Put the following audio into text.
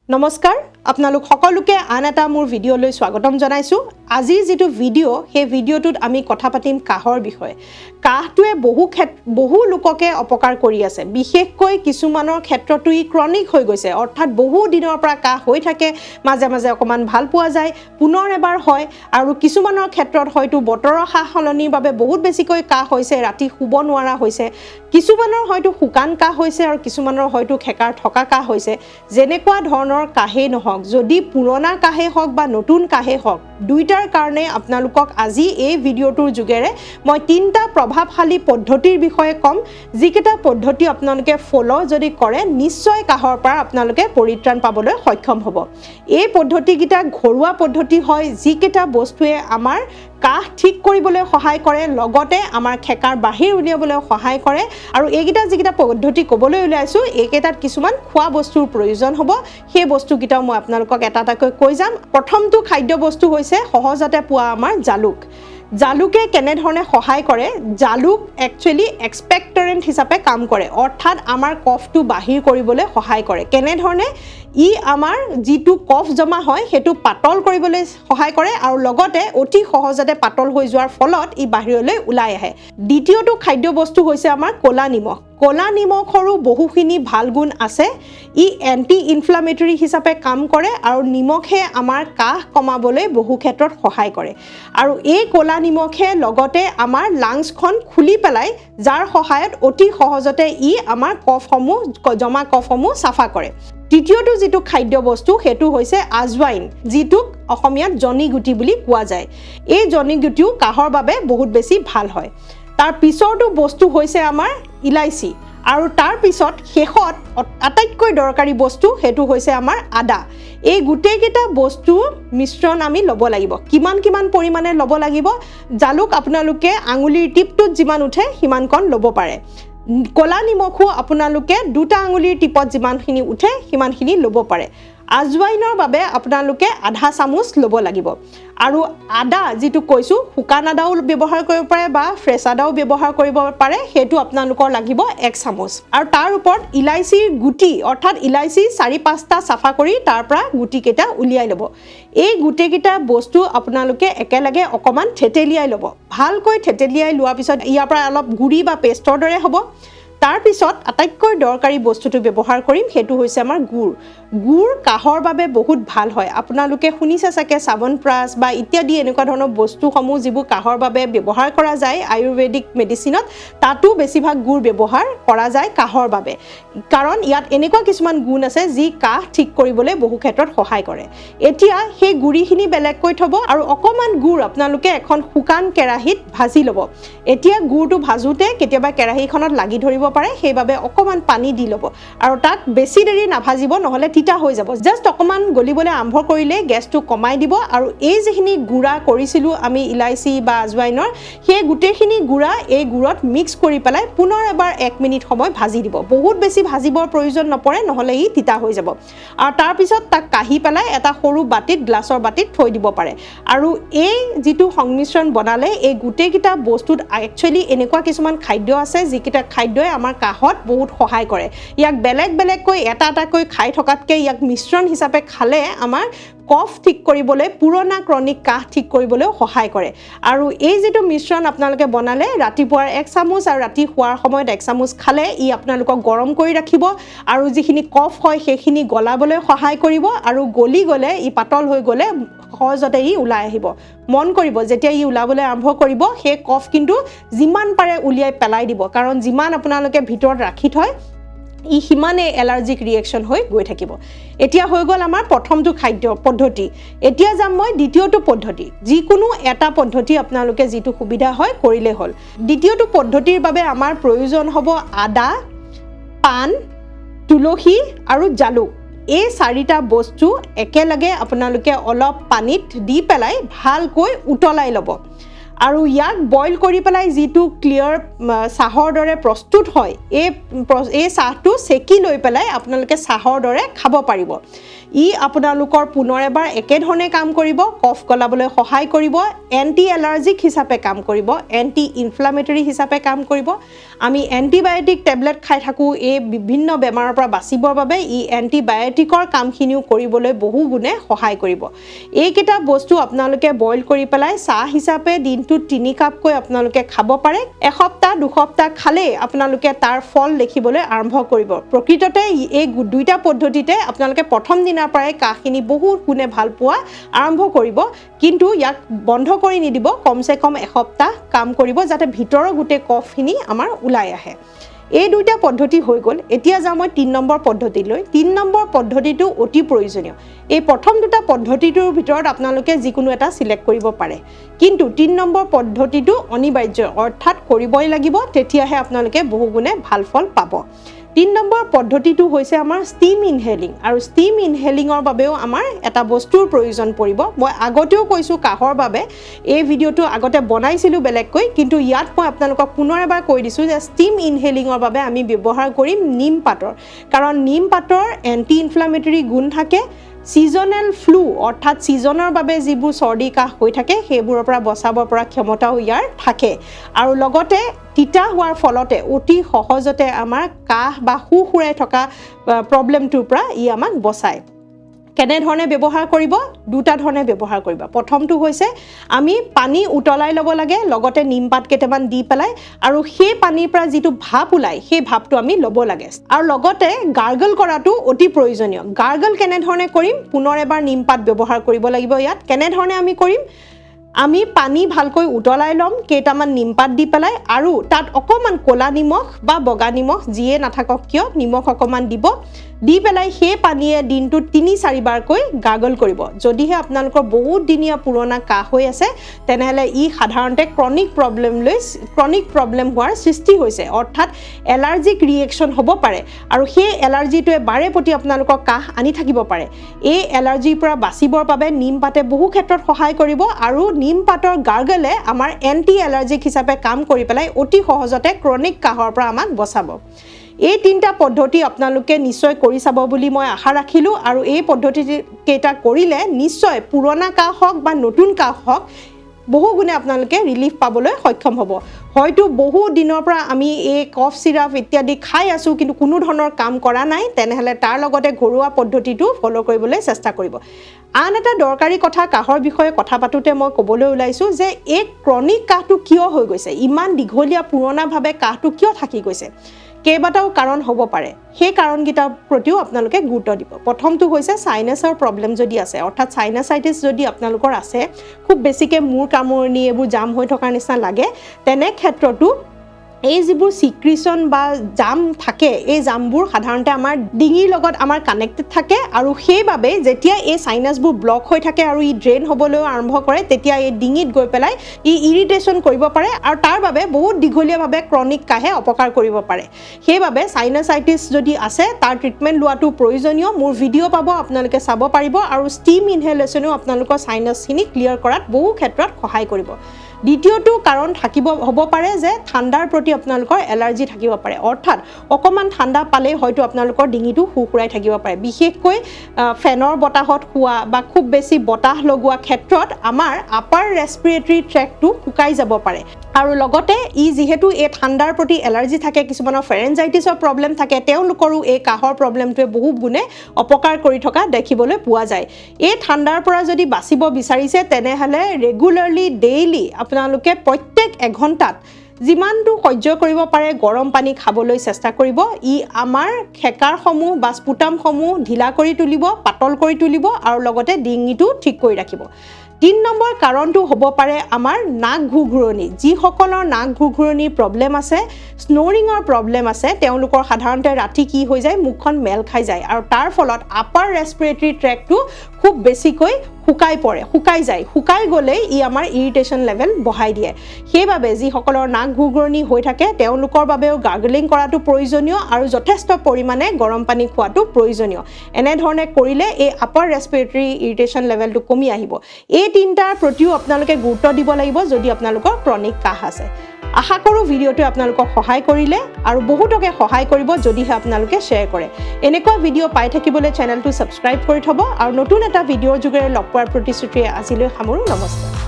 নমস্কাৰ আপোনালোক সকলোকে আন এটা মোৰ ভিডিঅ'লৈ স্বাগতম জনাইছো আজিৰ যেটো ভিডিঅ' সেই ভিডিঅ'টোত আমি কথা পাতিম কাহৰ বিষয়ে কাহটোৱে বহু লোককে অপকাৰ কৰি আছে বিশেষকৈ কিছুমানৰ ক্ষেত্ৰটো ই ক্ৰনিক হৈ গৈছে অৰ্থাৎ বহু দিনৰ পৰা কাহ হৈ থাকে মাজে মাজে অকমান ভাল পোৱা যায় পুনৰ এবাৰ হয় আৰু কিছুমানৰ ক্ষেত্ৰত হয়তো বতৰৰ সালনিৰ বাবে বহুত বেছিকৈ কাহ হৈছে ৰাতি শুব নোৱাৰা হৈছে কিছুমানৰ হয়তো শুকান কাহ হৈছে আৰু কিছুমানৰ হয়তো খেকাৰ থকা কাহ হৈছে যেনেকুৱা ধৰণৰ কাহে নহওক যদি পুৰণা কাহে হওক বা নতুন কাহে হওক দুইটাৰ কাৰণে আপোনালোকক আজি এই ভিডিঅ'টোৰ যোগেৰে মই তিনটা প্ৰভাৱশালী পদ্ধতিৰ বিষয়ে কম যিকেইটা পদ্ধতি আপোনালোকে ফলো যদি কৰে নিশ্চয় কাহৰ পৰা আপোনালোকে পৰিত্ৰাণ পাবলৈ সক্ষম হ'ব এই পদ্ধতিকেইটা ঘৰুৱা পদ্ধতি হয় যিকেইটা বস্তুৱে আমাৰ কাহ ঠিক কৰিবলৈ সহায় কৰে লগতে আমাৰ খেকাৰ বাহিৰ উলিয়াবলৈ সহায় কৰে আৰু এইকেইটা যিকেইটা পদ্ধতি ক'বলৈ ওলাইছো এইকেইটাত কিছুমান খোৱা বস্তুৰ প্ৰয়োজন হ'ব সেই বস্তুকেইটাও মই আপোনালোকক এটা এটাকৈ কৈ যাম প্ৰথমটো খাদ্য বস্তু হৈছে সহজতে পোৱা আমাৰ জালুকে কেনে ধৰণে সহায় কৰে জালুক একচুয়ালি এক্সপেক্টৰেন্ট হিচাপে কাম কৰে অৰ্থাৎ আমাৰ কফটো বাহিৰ কৰিবলৈ সহায় কৰে কেনে ধৰণে ই আমাৰ যিটো কফ জমা হয় হেতু পাতল কৰিবলৈ সহায় কৰে আৰু লগতে অতি সহজতে পাতল হৈ যোৱাৰ ফলত ই বাহিৰলৈ ওলাই আহে দ্বিতীয়টো খাদ্য বস্তু হৈছে আমাৰ ক'লা নিমখৰো বহুখিনি ভাল গুণ আছে ই এন্টি ইনফ্লামেটৰি হিচাপে কাম কৰে আৰু নিমখে আমাৰ কাহ কমাবলৈ বহু ক্ষেত্ৰত সহায় কৰে আৰু এই ক'লা নিমখে লগতে আমাৰ লাংছখন খুলি পেলাই যাৰ সহায়ত অতি সহজতে ই আমাৰ জমা কফসমূহ সাফা কৰে তৃতীয়টো যেটো খাদ্য বস্তু হেতু হৈছে আজৱাইন যিটোক অসমীয়াত জনিগুটি বুলি কোৱা যায় এই জনিগুটিও কাহৰ বাবে বহুত বেছি ভাল হয় তাৰ পিছৰটো বস্তু হৈছে আমাৰ ইলাইচি আৰু তাৰ পিছত শেষত আটাইতকৈ দৰকাৰী বস্তু হেতু হৈছে আমাৰ আদা এই গুটেইকেইটা বস্তু মিশ্ৰণ আমি ল'ব লাগিব কিমান পৰিমাণে ল'ব লাগিব জালুক আপোনালোকে আঙুলিৰ টিপটোত যিমান উঠে সিমানকণ ল'ব পাৰে ক'লা নিমখো আপোনালোকে দুটা আঙুলিৰ টিপত যিমানখিনি উঠে সিমানখিনি ল'ব পাৰে আজৱাইনৰ বাবে আপোনালোকে আধা চামুচ ল'ব লাগিব আৰু আদা যেটো কৈছো শুকান আদাও ব্যৱহাৰ কৰিব পাৰে বা ফ্ৰেছ আদাও ব্যৱহাৰ কৰিব পাৰে হেতু আপোনালোকৰ লাগিব 1 চামুচ আৰু তাৰ ওপৰত ইলাইচিৰ গুটি অৰ্থাৎ ইলাইচি 4-5টা সাফা কৰি তাৰ পৰা গুটি কেইটা উলিয়াই ল'ব এই গুটি কেইটা বস্তু আপোনালোকে একেলগে অকমান থেতেলিয়াই ল'ব ভালকৈ থেতেলিয়াই লোৱাৰ পিছত ইয়াৰ পৰা অলপ গুৰি বা পেষ্টৰ দৰে হ'ব তাৰ পিছত আটাইতকৈ দৰকাৰী বস্তুটো ব্যৱহাৰ কৰিম হেতু হৈছে আমাৰ গুড় কাহৰ বাবে বহুত ভাল হয় আপোনালোকে শুনিছে চাগে সাৱনপ্ৰাশ বা ইত্যাদি এনেকুৱা ধৰণৰ বস্তুসমূহ যিবোৰ কাহৰ বাবে ব্যৱহাৰ কৰা যায় আয়ুৰ্বেদিক মেডিচিনত তাতো বেছিভাগ গুড় ব্যৱহাৰ কৰা যায় কাহৰ বাবে কাৰণ ইয়াত এনেকুৱা কিছুমান গুণ আছে যি কাহ ঠিক কৰিবলৈ বহু ক্ষেত্ৰত সহায় কৰে এতিয়া সেই গুড়িখিনি বেলেগকৈ থব আৰু অকমান গুড় আপোনালোকে এখন শুকান কেৰাহীত ভাজি ল'ব এতিয়া গুড়টো ভাজোতে কেতিয়াবা কেৰাহীখনত লাগি ধৰিব পাৰে সেইভাবে অকমান পানী দি ল'ব আৰু তাক বেছি দেৰি নাভাজিব নহলে তিতা হৈ যাব জাস্ট অকমান গলিবলৈ আৰম্ভ কৰিলে গেছটো কমাই দিব আৰু এই যিখিনি গুড়া কৰিছিলো আমি ইলাইচি বা আজৱাইনৰ সেই গুটেখিনি গুড়া এই গুড়ত মিক্স কৰি পেলাই পুনৰ এবাৰ 1 মিনিট সময় ভাজি দিব বহুত বেছি ভাজিবৰ প্ৰয়োজন নপৰে নহলে ই তিতা হৈ যাব আৰু তাৰ পিছত তাক কাহি পেলাই এটা সৰু বাটিত গ্লাছৰ বাটিত থৈ দিব পাৰে আৰু এই যেটো সংমিশ্ৰণ বনালে এই গুটেকিটা বস্তুত একচুয়ালি এনেকুৱা কিছুমান খাদ্য আছে যিকিটা খাদ্যই আমাৰ কাহত বহুত সহায় কৰে ইয়াক বেলেগকৈ এটাকৈ খাই থকাতকৈ ইয়াক মিশ্ৰণ হিচাপে খালে আমাৰ কফ ঠিক কৰিবলৈ পুৰণা ক্ৰনিক কাহ ঠিক কৰিবলৈ সহায় কৰে আৰু এই যেটো মিশ্ৰণ আপোনালোকে বনালে ৰাতিপুৱাৰ 1 চামুচ আৰু ৰাতি শুৱাৰ সময়ত 1 চামুচ খালে ই আপোনালোকক গৰম কৰি ৰাখিব আৰু যিখিনি কফ হয় সেইখিনি গলাবলৈ সহায় কৰিব আৰু গলি গলে ই পাতল হৈ গলে সহজতে ই ওলাই আহিব মন কৰিব যেতিয়া ই ওলাবলৈ আৰম্ভ কৰিব সেই কফ কিন্তু যিমান পাৰে উলিয়াই পেলাই দিব কাৰণ যিমান আপোনালোকে ভিতৰত ৰাখি থয় ই হিমানে এলাৰ্জিক ৰিএকশন হৈ গৈ থাকিব এতিয়া হৈ গল আমাৰ প্ৰথমটো খাদ্য পদ্ধতি এতিয়া যাম মই দ্বিতীয়টো পদ্ধতি যিকোনো এটা পদ্ধতি আপোনালোকে যেটো সুবিধা হয় কৰিলে হল দ্বিতীয়টো পদ্ধতিৰ বাবে আমাৰ প্ৰয়োজন হ'ব আদা পান তুলসী আৰু জালুক এই 4টা বস্তু একেলগে আপোনালোকে অলপ পানীত দি পেলাই ভালকৈ উতলাই ল'ব আৰু ইয়াক বইল কৰি পেলাই যেটো ক্লিয়াৰ চাহৰ দৰে প্ৰস্তুত হয় এই চাহটো সেকি লৈ পেলাই আপোনালোকে চাহৰ দৰে খাব পাৰিব ই আপোনালোকৰ পুনৰ এবাৰ একেধৰণে কাম কৰিব, কফ গলাবলৈ সহায় কৰিব, এণ্টি এলাৰ্জিক হিচাপে কাম কৰিব, এণ্টি ইনফ্লামেটৰী হিচাপে কাম কৰিব। আমি এণ্টিবায়'টিক টেবলেট খাই থাকোঁ এই বিভিন্ন বেমাৰৰ পৰা বাচিবৰ বাবে, ই এণ্টিবায়'টিকৰ কামখিনিও কৰিবলৈ বহু গুণে সহায় কৰিব। এইকেইটা বস্তু আপোনালোকে বইল কৰি পেলাই চাহ হিচাপে দিনটোত 3 কাপকৈ আপোনালোকে খাব পাৰে। এসপ্তাহ 2 সপ্তাহ খালেই আপোনালোকে তাৰ ফল দেখিবলৈ আৰম্ভ কৰিব। প্ৰকৃততে এই দুইটা পদ্ধতিতে আপোনালোকে প্ৰথম দিনাৰ পৰাই কাহখিনি বহুত গুণে ভাল পোৱা আৰম্ভ কৰিব, কিন্তু ইয়াক বন্ধ কৰি নিদিব। কমচে কম এসপ্তাহ কাম কৰিব যাতে ভিতৰৰ গোটেই কফখিনি আমাৰ ওলাই আহে। এই দুইটা পদ্ধতি হৈ গ'ল। এতিয়া যাওঁ মই 3 নম্বৰ পদ্ধতিলৈ। 3 নম্বৰ পদ্ধতিটো অতি প্ৰয়োজনীয়। এই প্ৰথম দুটা পদ্ধতিটোৰ ভিতৰত আপোনালোকে যিকোনো এটা সিলেক্ট কৰিব পাৰে, কিন্তু 3 নম্বৰ পদ্ধতিটো অনিবাৰ্য, অৰ্থাৎ কৰিবই লাগিব, তেতিয়াহে আপোনালোকে বহুগুণে ভাল ফল পাব। 3 নম্বৰ পদ্ধতিটো হৈছে আমাৰ ষ্টিম ইনহেলিং, আৰু ষ্টিম ইনহেলিঙৰ বাবেও আমাৰ এটা বস্তুৰ প্ৰয়োজন পৰিব। মই আগতেও কৈছোঁ কাহৰ বাবে এই ভিডিঅ'টো আগতে বনাইছিলোঁ বেলেগকৈ, কিন্তু ইয়াত মই আপোনালোকক পুনৰ এবাৰ কৈ দিছোঁ যে ষ্টিম ইনহেলিঙৰ বাবে আমি ব্যৱহাৰ কৰিম নিম পাতৰ, কাৰণ নিম পাতৰ এণ্টি ইনফ্লামেটৰী গুণ থাকে। ছিজনেল ফ্লু অৰ্থাৎ ছিজনৰ বাবে যিবোৰ চৰ্দি কাহ হৈ থাকে সেইবোৰৰ পৰা বচাব পৰা ক্ষমতাও ইয়াৰ থাকে, আৰু লগতে তিতা হোৱাৰ ফলতে অতি সহজতে আমাৰ কাহ বা সুৰাই থকা প্ৰব্লেমটোৰ পৰা ই আমাক বচায়। কেনেধৰণে ব্যৱহাৰ কৰিব? দুটা ধৰণে ব্যৱহাৰ কৰিব। প্ৰথমটো হৈছে আমি পানী উতলাই ল'ব লাগে, লগতে নিমপাত কেইটামান দি পেলাই, আৰু সেই পানীৰ পৰা যিটো ভাপ ওলায় সেই ভাপটো আমি ল'ব লাগে। আৰু লগতে গাৰ্গল কৰাটো অতি প্ৰয়োজনীয়। গাৰ্গল কেনেধৰণে কৰিম? পুনৰ এবাৰ নিমপাত ব্যৱহাৰ কৰিব লাগিব ইয়াত। কেনেধৰণে আমি কৰিম? আমি পানী ভালকৈ উতলাই ল'ম, কেইটামান নিমপাত দি পেলাই, আৰু তাত অকণমান ক'লা নিমখ বা বগা নিমখ যিয়ে নাথাকক কিয় নিমখ অকণমান দিব, দি পেলাই সেই পানীয়ে দিনটোত 3-4 বাৰকৈ গাৰ্গল কৰিব। যদিহে আপোনালোকৰ বহুত দিনীয়া পুৰণা কাহ হৈ আছে তেনেহ'লে ই সাধাৰণতে ক্ৰনিক প্ৰব্লেম হোৱাৰ সৃষ্টি হৈছে, অৰ্থাৎ এলাৰ্জিক ৰিয়েকশ্যন হ'ব পাৰে, আৰু সেই এলাৰ্জিটোৱে বাৰে প্ৰতি আপোনালোকক কাহ আনি থাকিব পাৰে। এই এলাৰ্জিৰ পৰা বাচিবৰ বাবে নিমপাতে বহু ক্ষেত্ৰত সহায় কৰিব, আৰু নিমপাতৰ গাৰ্গলে আমাৰ এণ্টি এলাৰ্জিক হিচাপে কাম কৰি পেলাই অতি সহজতে ক্ৰনিক কাহৰ পৰা আমাক বচাব। এই 3টা পদ্ধতি আপোনালোকে নিশ্চয় কৰি চাব বুলি মই আশা ৰাখিলোঁ, আৰু এই পদ্ধতিকেইটা কৰিলে নিশ্চয় পুৰণা কাহ হওক বা নতুন কাহ হওক বহু গুণে আপোনালোকে ৰিলিফ পাবলৈ সক্ষম হ'ব। হয়তো বহু দিনৰ পৰা আমি এই কফ চিৰাপ ইত্যাদি খাই আছোঁ কিন্তু কোনো ধৰণৰ কাম কৰা নাই, তেনেহ'লে তাৰ লগতে ঘৰুৱা পদ্ধতিটো ফ'ল' কৰিবলৈ চেষ্টা কৰিব। আন এটা দৰকাৰী কথা কাহৰ বিষয়ে কথা পাতোঁতে মই ক'বলৈ ওলাইছোঁ যে এই ক্ৰনিক কাহটো কিয় হৈ গৈছে, ইমান দীঘলীয়া পুৰণাভাৱে কাহটো কিয় থাকি গৈছে। কেইবাটাও কাৰণ হ'ব পাৰে, সেই কাৰণকেইটাৰ প্ৰতিও আপোনালোকে গুৰুত্ব দিব। প্ৰথমটো হৈছে চাইনাছৰ প্ৰব্লেম যদি আছে, অৰ্থাৎ চাইনাচাইটিছ যদি আপোনালোকৰ আছে, খুব বেছিকৈ মূৰ কামুৰণি এইবোৰ জাম হৈ থকাৰ নিচিনা লাগে, তেনে ক্ষেত্ৰতো এই যিবোৰ চিক্ৰিশ্যন বা জাম থাকে, এই জামবোৰ সাধাৰণতে আমাৰ ডিঙিৰ লগত আমাৰ কানেক্টেড থাকে, আৰু সেইবাবে যেতিয়া এই চাইনাছবোৰ ব্লক হৈ থাকে আৰু ই ড্ৰেইন হ'বলৈ আৰম্ভ কৰে, তেতিয়া এই ডিঙিত গৈ পেলাই ই ইৰিটেশ্যন কৰিব পাৰে, আৰু তাৰ বাবে বহুত দীঘলীয়াভাৱে ক্ৰনিক কাহে অপকাৰ কৰিব পাৰে। সেইবাবে চাইনাচাইটিছ যদি আছে তাৰ ট্ৰিটমেণ্ট লোৱাটো প্ৰয়োজনীয়। মোৰ ভিডিঅ' পাব, আপোনালোকে চাব পাৰিব, আৰু ষ্টিম ইনহেলেশ্যনেও আপোনালোকৰ চাইনাছখিনি ক্লিয়াৰ কৰাত বহু ক্ষেত্ৰত সহায় কৰিব। দ্বিতীয়টো কাৰণ হ'ব পাৰে যে ঠাণ্ডাৰ প্ৰতি আপোনালোকৰ এলাৰ্জি থাকিব পাৰে, অৰ্থাৎ অকণমান ঠাণ্ডা পালেই হয়তো আপোনালোকৰ ডিঙিটো সুকুৰাই থাকিব পাৰে। বিশেষকৈ ফেনৰ বতাহত শোৱা বা খুব বেছি বতাহ লগোৱা ক্ষেত্ৰত আমাৰ আপাৰ ৰেছপিৰেটৰী ট্ৰেকটো শুকাই যাব পাৰে, আৰু লগতে ই যিহেতু এই ঠাণ্ডাৰ প্ৰতি এলাৰ্জি থাকে, কিছুমানৰ ফেৰেঞ্জাইটিছৰ প্ৰব্লেম থাকে, তেওঁলোকৰো এই কাহৰ প্ৰব্লেমটোৱে বহু গুণে অপকাৰ কৰি থকা দেখিবলৈ পোৱা যায়। এই ঠাণ্ডাৰ পৰা যদি বাচিব বিচাৰিছে তেনেহ'লে ৰেগুলাৰলি ডেইলি আপোনালোকে প্ৰত্যেক 1 ঘণ্টাত যিমানটো সহ্য কৰিব পাৰে গৰম পানী খাবলৈ চেষ্টা কৰিব। ই আমাৰ খেকাৰসমূহ বা স্পুটামসমূহ ঢিলা কৰি তুলিব, পাতল কৰি তুলিব, আৰু লগতে ডিঙিটো ঠিক কৰি ৰাখিব। 3 নম্বৰ কাৰণটো হ'ব পাৰে আমাৰ নাক ঘুৰঘুৰণি। যিসকলৰ নাক ঘুৰঘুৰণিৰ প্ৰব্লেম আছে, স্নৰিঙৰ প্ৰব্লেম আছে, তেওঁলোকৰ সাধাৰণতে ৰাতি কি হৈ যায়, মুখখন মেল খাই যায়, আৰু তাৰ ফলত আপাৰ ৰেছপিৰেটৰী ট্ৰেকটো খুব বেছিকৈ শুকাই যায়। শুকাই গ'লেই ই আমাৰ ইৰিটেশ্যন লেভেল বঢ়াই দিয়ে। সেইবাবে যিসকলৰ নাক ঘুৰঘুৰণি হৈ থাকে তেওঁলোকৰ বাবেও গাৰ্গলিং কৰাটো প্ৰয়োজনীয়, আৰু যথেষ্ট পৰিমাণে গৰম পানী খোৱাটো প্ৰয়োজনীয়। এনেধৰণে কৰিলে এই আপাৰ ৰেছপিৰেটৰী ইৰিটেশ্যন লেভেলটো কমি আহিব। এই 3টাৰ প্ৰতিও আপোনালোকে গুৰুত্ব দিব লাগিব যদি আপোনালোকৰ ক্ৰনিক কাহ আছে। আশা কৰোঁ ভিডিঅ'টোৱে আপোনালোকক সহায় কৰিলে আৰু বহুতকে সহায় কৰিব যদিহে আপোনালোকে শ্বেয়াৰ কৰে এনেকুৱা ভিডিঅ' পাই থাকিবলৈ চেনেলটো ছাবস্ক্ৰাইব কৰি থ'ব আৰু নতুন এটা ভিডিঅ'ৰ যোগেৰে লগ পোৱাৰ প্ৰতিশ্ৰুতিৰে আজিলৈ সামৰো নমস্কাৰ